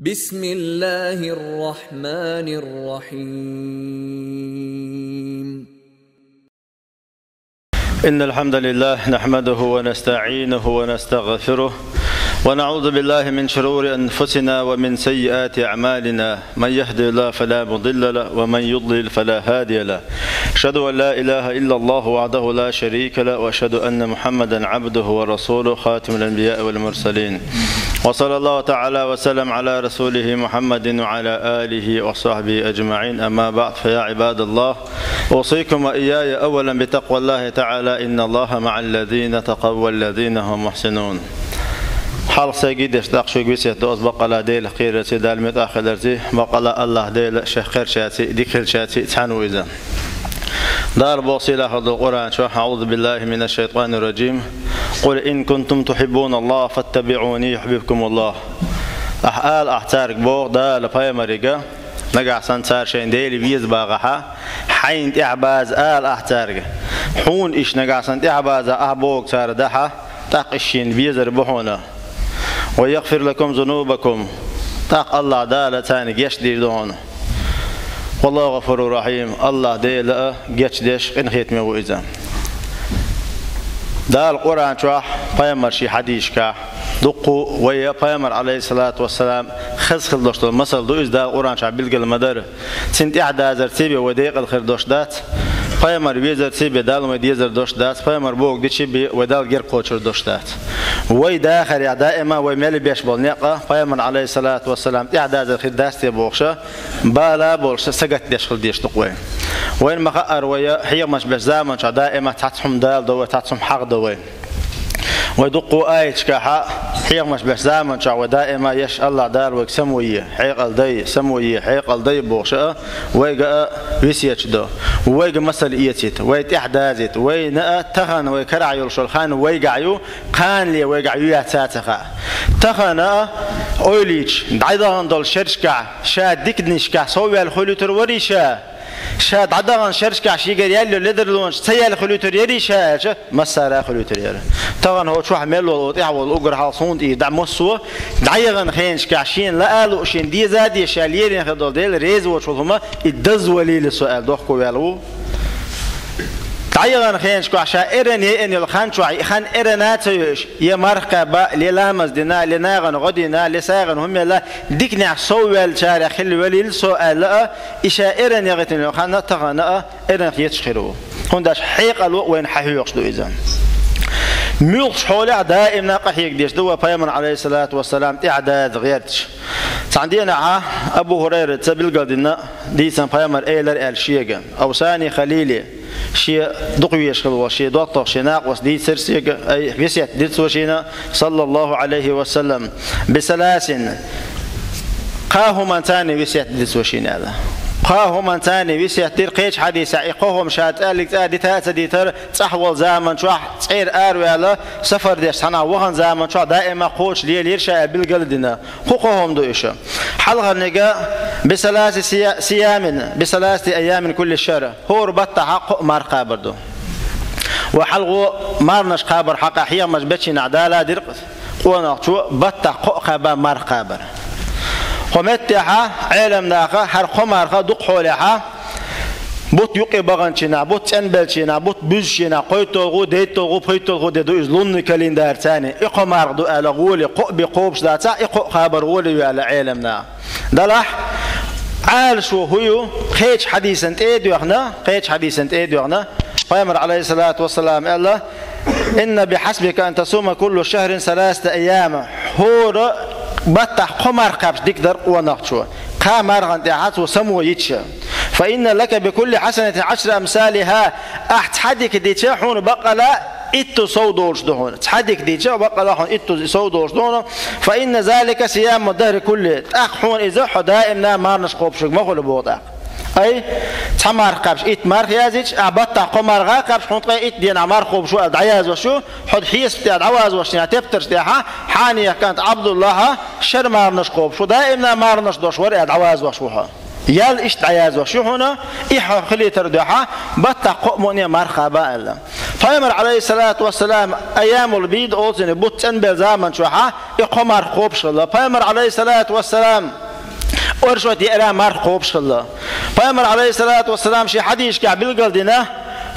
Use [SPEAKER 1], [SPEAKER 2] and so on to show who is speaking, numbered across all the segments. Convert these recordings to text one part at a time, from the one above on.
[SPEAKER 1] بسم الله الرحمن الرحيم.
[SPEAKER 2] إن الحمد لله نحمده ونستعينه ونستغفره ونعوذ بالله من شرور أنفسنا ومن سيئات أعمالنا، من يهدي الله فلا مضل له ومن يضلل فلا هادي له. أشهد أن لا إله إلا الله وحده لا شريك له، وأشهد أن محمدا عبده ورسوله خاتم الأنبياء والمرسلين. وصلى الله تعالى وسلم على رسوله محمد وعلى آله وصحبه أجمعين. أما بعد، فيا عباد الله، أوصيكم وإياي أولا بتقوى الله تعالى، إن الله مع الذين تقوا والذين هم محسنون. حال سيجد اشتاق شو بيسيت دوز بقلا ديل خير سيدال متأخرتي بقلا الله ديل شخير شاتي ديكل شاتي تحنو إذا دار بوصيلة هذا القرآن. شو أعوذ بالله من الشيطان الرجيم. قل إن كنتم تحبون الله فاتبعوني يحببكم الله. أحال أحتارك بوغ دال بايمريكا نقع سنتار شين ديلي بيز باغها حين تعباز آل أحتارك حون إيش نقع سنت تعباز أحبوغ تار دحا تاقشين بيزر بحونا ويغفر لكم ذنوبكم. تاق الله دالة تاني يشدير دون والله غفور رحيم. الله ديلا جيش ديش انخيت ميو إذا دال القرآن شرح بيامر شي حديث كا دقوا ويا بيامر عليه الصلاة والسلام خذ دوشت المثل دو إز دال القرآن شرح بلق المدار سنت إحدى زرتيبي وديق الخير دوشدات بيامر بيزر تيبي دال وديزر دوشدات بيامر بوق ديشبي ودال غير قوتشر دوشدات وي داخل يا دائما ويملي بيش بالنقة بيامر عليه الصلاة والسلام إحدى زر خير داستي بوخشة بالا بولش سقط ديشخل ديش تقوي وين ما خأر ويا حيا مش بزامن شا دائما تحتهم دال دو تحتهم حق دوي ودقوا آية كحا حيق مش بزامن شا ودائما يش الله دار وكسمويه حيق الدي سمويه حيق الدي بوشة ويجا ويسيتش دو ويجا مسألة إيتيت ويتحدازت وينا تخن ويكرع يرشل خان ويجعيو خان لي ويجعيو ياتاتخا تخنا أوليش عيدا دول شرشكع شا ديكنشكع سوي الخلو تروريشا شاد عدغان شرشكع شيغر يالو لدرلونش سيال خلوتر يري شاش مسارا خلوتر يري طبعا هو شو حمل وطيع والاجر حاصون اي دعمسو دعيغن خينشكع شين لا قالو شين دي زادي شاليرين خدول ديل ريز وشوفما الدز ولي السؤال دوخكو يالو دعيغن خينشكع شائرن يئن الخان شو خان ارنات يا مرقبه للامز دينا لناغن غدينا لساغن هم لا ديكنع سوال شارع خلي ولي السؤال إشائرن يغتن خان تغنا ارن يتشخرو هنداش حيق الو وين حيوقش دو اذا ميوقش حولع دائما قحيق ديش دو بيامر عليه الصلاه والسلام اعداد غيرتش عندنا ابو هريره سبيل قدنا ديسان بيامر ايلر الشيغا او ثاني خليلي شيء دقيش خلوا شيء دكتور شيء ناقص دي سرسيق أي بيسيت دي سوشينا صلى الله عليه وسلم بسلاسن قاهم ثاني بيسيت دي سوشينا هذا قاهم ثاني بيسيت دير قيش حديث عقوهم شات قالك ادي تاتا دي تر صحول زمن شو صير ارويلا سفر ديش سنه وهن زمن شو دائما قوش ليل يرشا بالقلدنا حقوقهم دويشه حلقه نجا بثلاث صيام بثلاث ايام كل الشهر هو ربط حق مار قابردو وحلقه مارنش قابر حق احيا مش بتشي عداله دير قونا شو بط قابا مار قابر قمتها علم ناقه هر قمرها دق حولها بوت يقي بغنشنا بوت انبلشنا بوت بوزشنا قيتو ديتو بيتو دو ازلون كالندار ثاني اقمر دو على غولي قب قوبش ذات اقو خبر غولي على علمنا دلح عال شو هو خيج حديث انت ايدو احنا خيج حديث انت ايدو احنا قيامر عليه الصلاه والسلام الله ان بحسبك ان تصوم كل شهر 3 ايام هو بتح قمر قبش ديكدر ونقشوا قمر غندعات وسمو يتش فإن لك بكل حسنة 10 أمثالها أحتحدك ديتشا حون بقلا إتو صودورش دهون تحدك ديتشا بقلا حون إتو صودورش دهون فإن ذلك صيام الدهر كله أخون إذا حدائمنا مارنش قوبشك مخل بوضع أي تمر قبش إت مار يازيج أبطع قمر غا قبش حنطق إت دين عمار خوب شو أدعياز وشو حد حيس بتاع عواز وشنا تبترش تاعها حانية كانت عبد الله شر مارنش خوب شو دائما مارنش دوش وري أدعواز وشوها يال إيش دعياز وشو هنا إيه خلي تردها بطع قموني مرخبا إلا پیامبر علیه الصلاة والسلام ایام البید اوزن بود انبل زمان شوها اقمار خوب شلا پیامبر علیه الصلاة والسلام ورشوت يرى مار خوب شلا پیامبر علیه الصلاة والسلام شي حديث كعبل قلدنا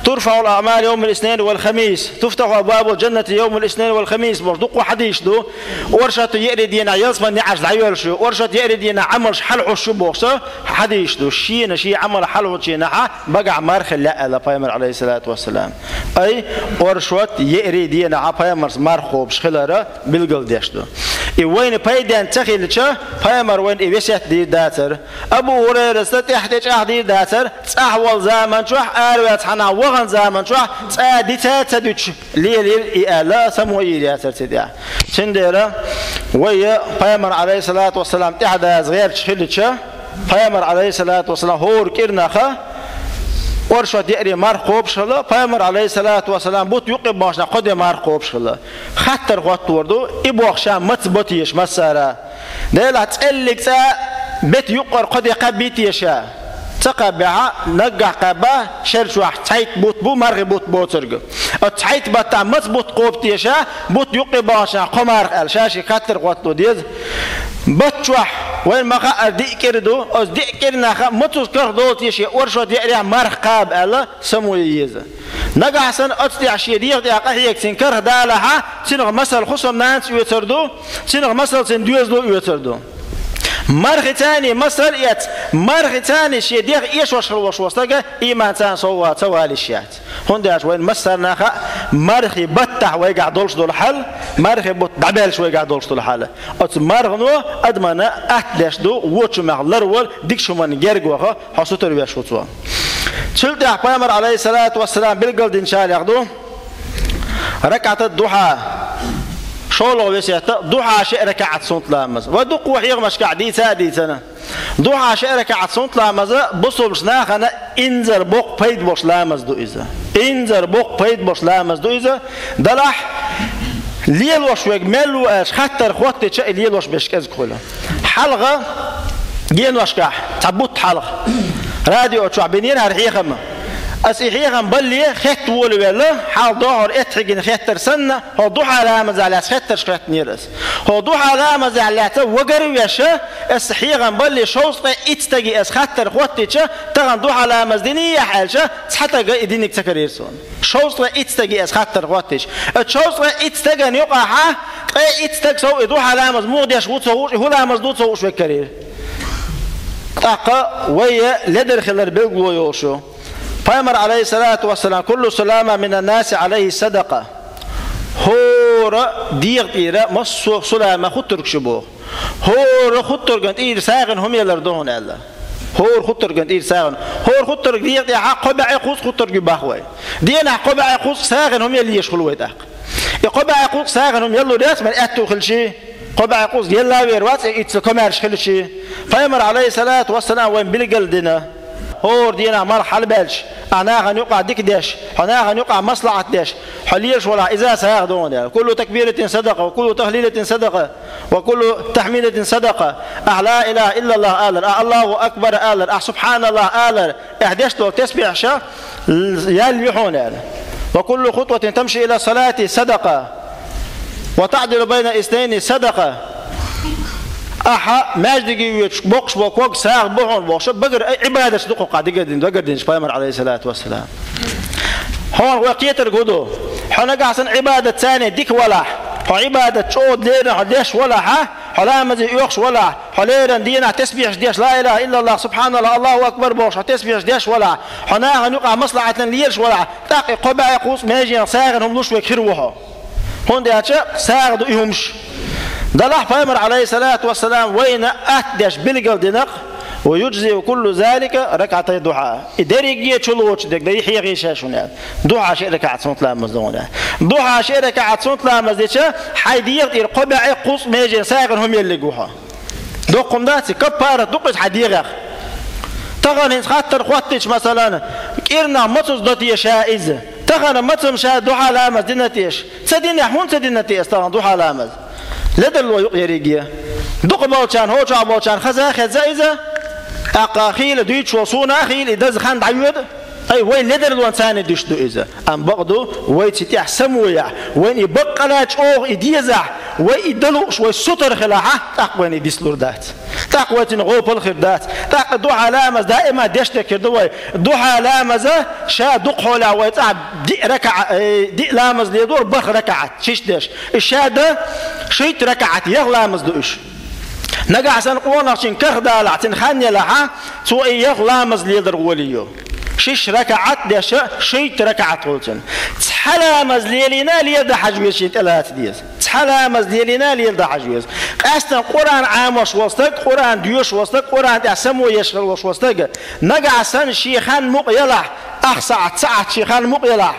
[SPEAKER 2] ترفع الأعمال يوم الاثنين والخميس تفتح أبواب الجنة يوم الاثنين والخميس برضو حديث دو ورشة يردينا يصبن نعش عيال شو ورشة يردينا عمل حلو شو بوسه حديث دو شي عمل حلو شي نحا بقع مارخ لا لا بيامر عليه الصلاة والسلام أي ورشة يردينا عبيامر مارخو بشخلرة بالقل ديش دو وين بيدان تخيل شا بيامر وين يوسيت دي داتر أبو هريرة ستحتاج أحدي داتر أحوال زمان شو أروت حنا وغن زمان شو أديتها تدوش ليل لا سموي داتر تديا شنديرة ويا بيامر عليه الصلاة والسلام تحدى صغير شخيل شا بيامر عليه الصلاة والسلام هور كرناخا ورشة يأري مارخوب شلا بيامر عليه الصلاة والسلام بوت يقب ماشنا قد مارخوب شلا خطر قط وردو إبوخ شام متبوتيش مسارة ديلا تقلق تا بيت يقر قد يقبيتيشا تقبع نقع قبا شرشوح تحيت بوت بو مرغ بوت بوترق تحيت بطا متبوت قوبتيشا بوت يقب ماشنا قمار الشاشي خطر قط ديز بتشوح وين ما قا ديكردو أو ديكرنا خا متوس كردو تيشي ورشة ديري مرقاب ألا سموييزه نجح سن أتدي شيء ديق قهيك سنكر دالها سنغ مسألة خصوصا ناس يتردو سنغ مسألة سندوز دو يتردو مرخ تاني مسألة مرخ تاني شيء ديق إيش وش وصلك إيمان تان سوالي الشيات هون داش وين مسألة خا مرخ بتح ويقع دولش دول حل مرخ بت دبلش ويقع دولش دول حل أت مرخ نو أدمنا أتلش دو وش مغلرول ديك شو من جرجوها حصوتر بيشوتوا شلت أحبامر عليه الصلاة والسلام بالقلد إن شاء الله ياخدوه ركعة الضحى شولو بيسيتا ضحى شيء ركعة صوت لامز ودق وحيغ مش قاعدي سنة ضحى شيء ركعة صوت لامز بصوا بسنا خنا إنزر بوق بيد بوش لامز دو إذا إنزر بوق بيد بوش لامز دو إذا دلح ليل وش وجمل وش خطر خوات تشا ليل وش بيشكز كله حلقة جين وش كح تبوت حلقة راديو شعبيين هرحيخم أسيحيخم بلي خت ولا حال ظهر اتحجن ختر سنة هو ضحى لا مزال ختر شخت نيرس هو ضحى لا مزال وقروا يشة أسيحيخم بلي شوص اتستجي أس ختر خوتشة تغن ضحى لا مزدني حالشة حتى يدينك تكريرسون شوص اتستجي أس ختر خوتش الشوص اتستجي نيقعها اتستج سو ضحى لا مزمود يشوط سووش هو لا مزدود سووش بكرير تاقة ويا لدر خلال بيقو يوشو بيامر عليه الصلاة والسلام كل سلامة من الناس عليه صدقة هو ديغ إيرا مصو سلامة خطرك شبوه هو خطرك أنت إير ساغن هم يلردون الله هو خطرك أنت إير ساغن هو خطرك ديغ دي قبع يقوس خطرك باخوي دينا قبع يقوس ساغن هم يلي يشغلوا يتاق قبع يقوس ساغن هم يلو رياس من أتو خل شيء قبع يقوس يلا ويروات يتكمرش خل شيء بيامر عليه الصلاة والسلام وين بالقلدنا هو دينا مرحل بالش أنا غنيقع ديك ديش أنا غنيقع مصلحة ديش حليش ولا إذا سياخدون كل تكبيرة صدقة وكل تهليلة صدقة وكل تحميدة صدقة لا إله إلا الله آلر الله أكبر آلر سبحان الله آلر إحداش لو تسبيح شا يلبحون وكل خطوة تمشي إلى صلاة صدقة وتعدل بين اثنين صدقة أحا ماجدي بوكس بوك ساق بوحون بوكس بقر عبادة صدقه قاعد يقدر بيامر عليه الصلاة والسلام هون وقيتر قدو حنا قاعسن عبادة ثانية ديك ولا عبادة شود لينا ديش ولا حلا مزي يوخش ولا حليرا دينا تسبيح ديش لا إله إلا الله سبحان الله الله أكبر بوش تسبيح ديش ولا حنا هنقع مصلحة ليش ولا تاقي قبع يقوس ماجي ساغن هم لوش ويكروها هون دياتشا ساغدو يهمش دلح بيامر عليه الصلاة والسلام وين أتدش بالقل دنق ويجزي كل ذلك ركعتي ضحى إداري تشلوش دك ده يحيى غيشاشون ضحى شيء ركعة صوت لا مزدون ضحى شيء ركعة صوت لا مزدشة حيديق القبع قص ماجي ساغن هم يلقوها دوقم داتي كبارة دوقش حديقة تغني خاطر خواتش مثلا كيرنا متص دتي شائز تغني متص شا ضحى لا مزدنتيش سدينا حون سدينتيش تغني ضحى لا مز لدل ويريجيا دوق باوچان هوچا باوچان خزا إذا أقاخيل دويتش وصونا خيل إدز خان دعيود أي وين لدر الوانسان دشتو إذا أم بقدو وين تتيح سمويا وين يبقلاش أو يديزع وين يدلوش وين سطر خلاها تقوين يديسلور دات تقوين تنغوب الخير دات تق دو علامة دائما دشتك دوي دو علامة شا دق حولا ويتعب دي ركعة دي لامز ليدور بخ ركعت شيش دش الشادة شيت ركعت يغلامز دوش نجا عشان قونا عشان كخدا لعتن خانية لها سوء يغلامز ليدر وليو شيش ركعت دش شيت ركعت قلتن تحلا مزليلنا ليدا حجويز شيت ثلاث ديز تحلا مزليلنا ليدا حجويز قاستن قرآن عام وش وسطك قرآن ديوش وسطك قرآن تعسمو يشغل وش وسطك نجا عشان شيخان مقيلة ساعة شيخان مقيلة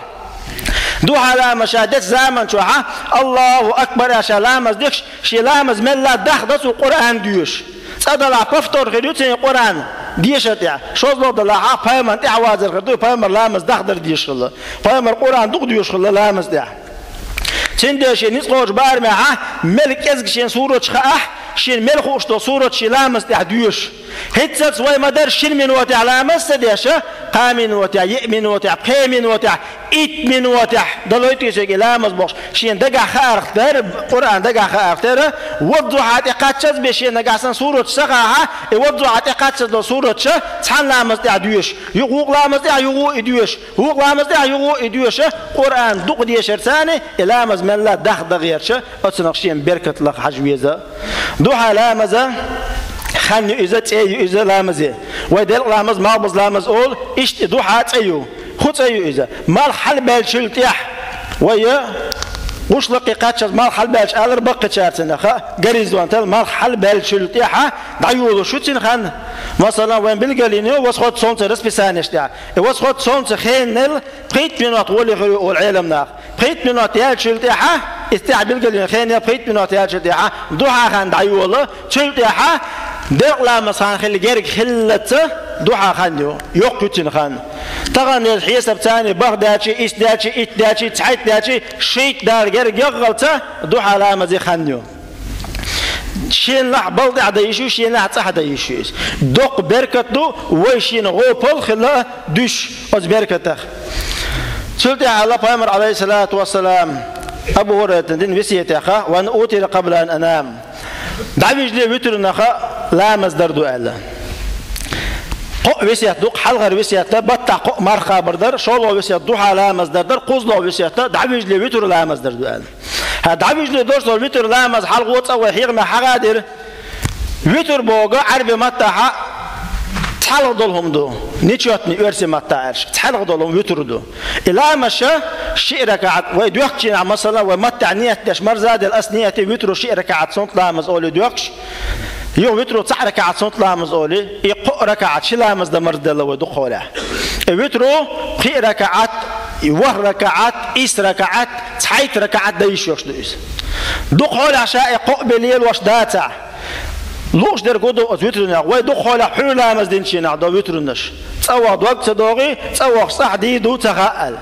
[SPEAKER 2] دو على مشاهدة زمن شوها الله أكبر يا شلامز ديش شلامز من لا دخدس القرآن ديوش صدلا بفتور خديوتين القرآن ديش تاع شوز لو دلها فاهم تاع وازر خدو فاهم لامز دخدر ديش خلا فاهم القرآن دق ديوش خلا لامز تاع تندش نسقوش بار معه ملك ازق شين سورة خاه شين ملك وشتو سورة شلامز تاع ديوش هتسات سوي مدار شين من وتاع لامز تديشه قامن وتاع يؤمن وتاع قيمن وتاع إتمن وتاع دلويتي شيء لامز بوش شين دقع خارق تر قرآن دقع خارق تر وضع اعتقاد بشين نقاسن سورة سقاها وضع اعتقاد سورة ش تحن لامز تاع ديوش يقوق لامز تاع يقوق ديوش يقوق لامز تاع يقوق ديوش قرآن دق ديش ثاني لامز من لا دخ دغير ش أتناقشين بركة لك حجويزة دوحة لامزة خان إذا تأيو إذا لامزة ودل لامز ما بز لامز أول إيش دوحة تأيو خد أيو إذا ما الحل بالشلتيح ويا وش لقيقات ما الحل بالش ألر بقى شارتنا خا جريزوان تل ما الحل بالشلتيحة دعيو شو تنخن مثلا وين بالقلينه وسخط صونت رس بسانش تاع وسخط صونت خينل بقيت منات ولي غير العالم ناخ بقيت منات يال شلتيحة استاع بالقلينه خينل بقيت منات يال شلتيحة دوحة خان دعيو الله شلتيحة دقلا مسان خلي جرك خلته دوحة خانيو يوقتين خان تغني الحساب ثاني بغدادشي إسدادشي إتدادشي تعيدادشي شيت دار جرك يغلطه دوحة لا مزي خانيو شين لح بلد عدايشو شين لح صح عدايشو دوق بركة دو ويشين غوبل خلا دوش أز بركة سلطة على بامر عليه الصلاة والسلام أبو هريرة دين وسيت أخا وأن أوتي قبل أن أنام دعويج لي وتر نخا لا مصدر دو ألا قو وسيت دوق حلغر وسيت بتع قو مرخا بردر شولو وسيت دوحة لا مصدر در قوزلو وسيت دعويج لي وتر لا مصدر دو ألا دعويج لي دوش لو وتر لا مص حلغوت أو حيغ ما حقادر وتر بوجا عربي متاحة تحلق دولهم دو نيتشوتني أرسي متاعرش تحلق دولهم وتر دو إلا مشى شيء ركعت ويدوقش مثلا ومتع نية دش مرزاد الأسنية وتر شيء ركعت صنت لامز أولي دوقش يو وترو صح ركعت صنت لامز أولي يقو ركعت شي لامز ده مرز دل ودخوله وترو خي ركعت وه ركعت إس ركعت تحيت ركعت ده يشوش دويس دخول عشاء يقو بليل وش داتع لوش در قدو أزوترنا ويدخل حولا مزدينشنا دو وترنش تصوّد وقت دوغي تصوّد صح دي دو تخاءل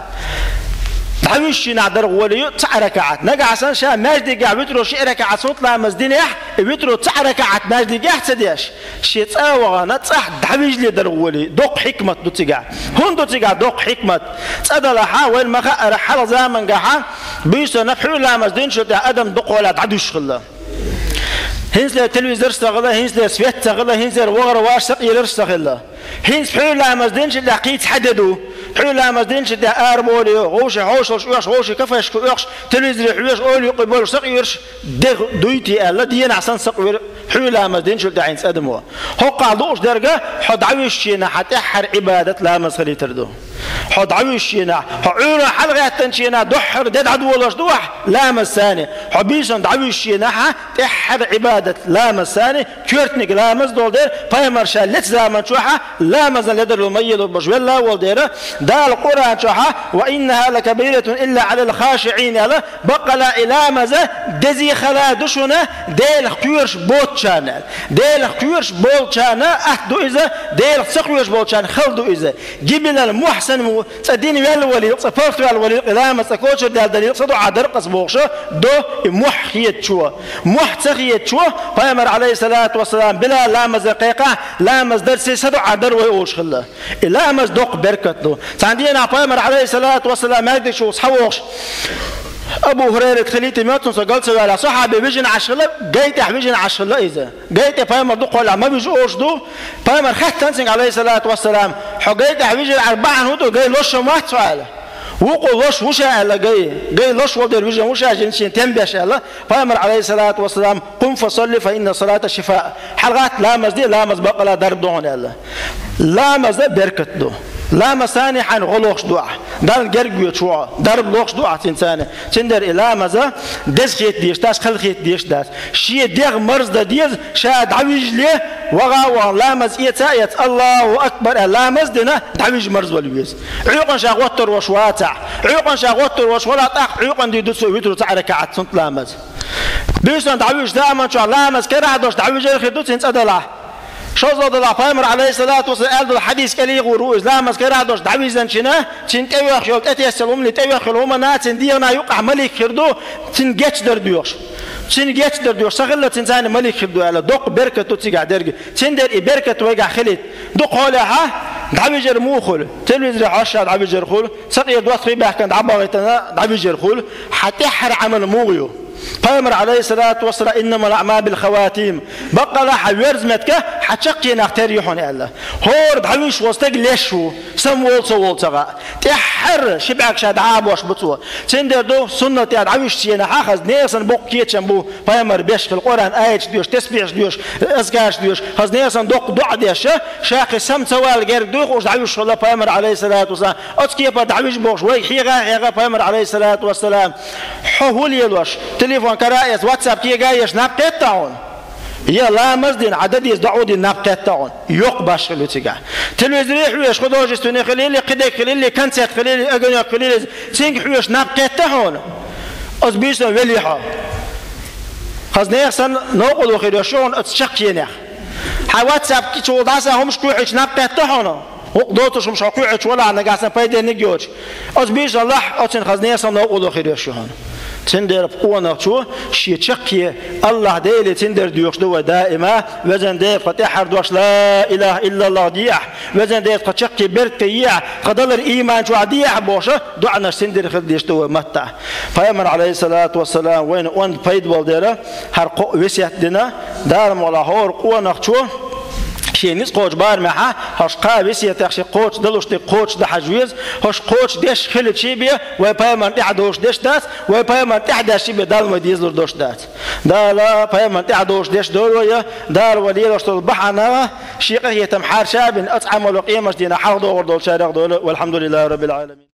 [SPEAKER 2] دعويشنا در وليو تعركعت نجا عشان شا ماجدي قاع وترو شي ركعت صوت لا مزدينح وترو تعركعت ماجدي قاع تديش شي تصوّغ نصح دعويج لي در ولي دوق حكمة دو تقع هون دو تقع دوق حكمة تصدل حاول ما خا حل زمن قاع بيسو نفحو لا مزدينش تاع ادم دوق ولا تعدوش خلا هنز التلفزيون استغله هنز السويت استغله هنز الوغر واشق يرستغله هنز حول مزدينش اللي قيت حددوا حول مزدينش اللي اربولي غوش غوش كفاش كوش تلفزيون حوش اول يقبل سقيرش دويتي الله دينا عشان سقير حول مزدينش اللي عين ادموا هو قالوش درجه حد عويشنا حتى حر عباده لا مسخلي تردو حد عويشنا حول حلقه تنشينا دحر دد عدولش دوح لا مساني حبيشن عويشنا تحر عباده لا مساني كيرتنك لا مزدول دير بايمر شالت زمان شوحه لا مزال يدر الميل وبجولا والديره دا القرآن شوحه وإنها لكبيرة إلا على الخاشعين لا بقى لا إلى مزه دزي خلا دشنا ديل خيرش بوتشان ديل خيرش بوتشان أهدو إذا ديل سقيرش بوتشان خلدو إذا جبنا المحسن سنمو تدين ويل ولي صفرت ويل ولي لا مسكوش دال صدو عدر قصبوش دو محيت شو محتخيت شو پیغمبر عليه الصلاة والسلام بلا لامز قيقة لامز درسي صدو عدر ويوش خلا لامز دوق بركت دو عندنا پیغمبر عليه الصلاة والسلام ماجد شو صحوش أبو هريرة خليتي ماتون سقلت على صحابي بيجن عشرة جيت بيجن عشرة إذا جيت پیغمبر دو قول ما بيجوش دو پیغمبر خد تنسنج عليه الصلاة والسلام حجيت بيجن 4 هدو جاي لوش ما سؤاله وقول لوش وش على جاي لوش ودر بيجن وش عشان تنبش الله پیغمبر عليه الصلاة والسلام قم فصلي فإن صلاة الشفاء حلقات لامز دي لامز بقلا درب دون الله لامز ده بركت دو لا ثاني حن غلوش دعاء دار جرجو شو درب لوش دعاء إنسانه تندر إلى ماذا دز خيت ديش داس خل خيت ديش داس شيء ديغ مرز دا ديز شاد عويج ليه وغا لامز إيتايت الله أكبر لامز دنا عويج مرز والويز عيقن شاغوتر وشواتع عيقن شاغوتر وشولا طاق عيقن دي دوسو ويترو تاع ركعات سنت لامز بيسن تعويج دائما شو لامز كره دوش تعويج الخدوت انصدلا شو زاد الله پیغمبر عليه الصلاة والسلام الحديث كلي غروز لا مسكرة دوش دعويزن شنا تنتوي خيول تتيسلهم لتوي خيلهم نات دينا يقع ملك خردو تنجت دردوش تنجت دردوش شغلة إنسان ملك خردو على دق بركة تتيجع درج تندر بركة ويجع خليت دق حولها دعويجر موخل تلفزيون عشرة دعويجر خل سقي دوات خيبة كان دعبارتنا دعويجر خل حتى حر عمل موغيو پیغمبر عليه الصلاة والسلام إنما الأعمال بالخواتيم بقى لا حويرز متك حتشقي نختار يحون الله هور بعويش وستق ليشو سمول سوول تغا تحر شبعك شاد عاب واش بتوه تندر دو سنة تاع عويش سينا حاخذ نيسن بوق كيتشن بو پیغمبر بيش في القرآن آيات ديوش تسبيح ديوش أذكار ديوش خذ نيسن دوق دع ديش شاقي سم سوال غير دوق وش عويش الله پیغمبر عليه الصلاة والسلام أتكي بعد عويش بوش وي حيغا پیغمبر عليه الصلاة والسلام حول يلوش تليفون كرايس واتساب كي جايش نابقت تاعون يا لا مزدين عدد يزدعوا دي نابقت تاعون يقبش خلو تيجا تلفزيون حويش خدوش استوني خليلي قدك خليلي كنسات خليلي اغنيا خليلي سينك حويش نابقت تاعون ازبيش وليحه خزني احسن نقول خير شلون اتشقينا واتساب كي تو داسا همش كويش نابقت تاعون وقدوتش مش حقوقش ولا انا قاعد فايده نجوج ازبيش الله اتن خزني احسن نقول خير شلون تندر بقونا شو شيء شقي الله ديلي تندر ديوش دوا دائما وزن دير فتحر دوش لا إله إلا الله ديح وزن دير قد شقي بركيع قدر الإيمان شو عديح بوشة دعنا تندر خديش دوا متع پیغمبر عليه الصلاة والسلام وين بيد والديره هر وسيت دنا دار ولا هور قونا شو شيء نس قوش بار معه هش قابس يتخشي قوش دلوش دي قوش ده حجويز هش قوش ديش خلت شي بيه ويبايمان تحدوش ديش دات ويبايمان تحدش شي بيه دال ما ديزلر دوش دات دالا بايمان تحدوش ديش دولويا دال وليلوش دول بحنا شيقه يتمحار شابن أطعم وقيمش دينا حرضو وردول شارق دول والحمد لله رب العالمين.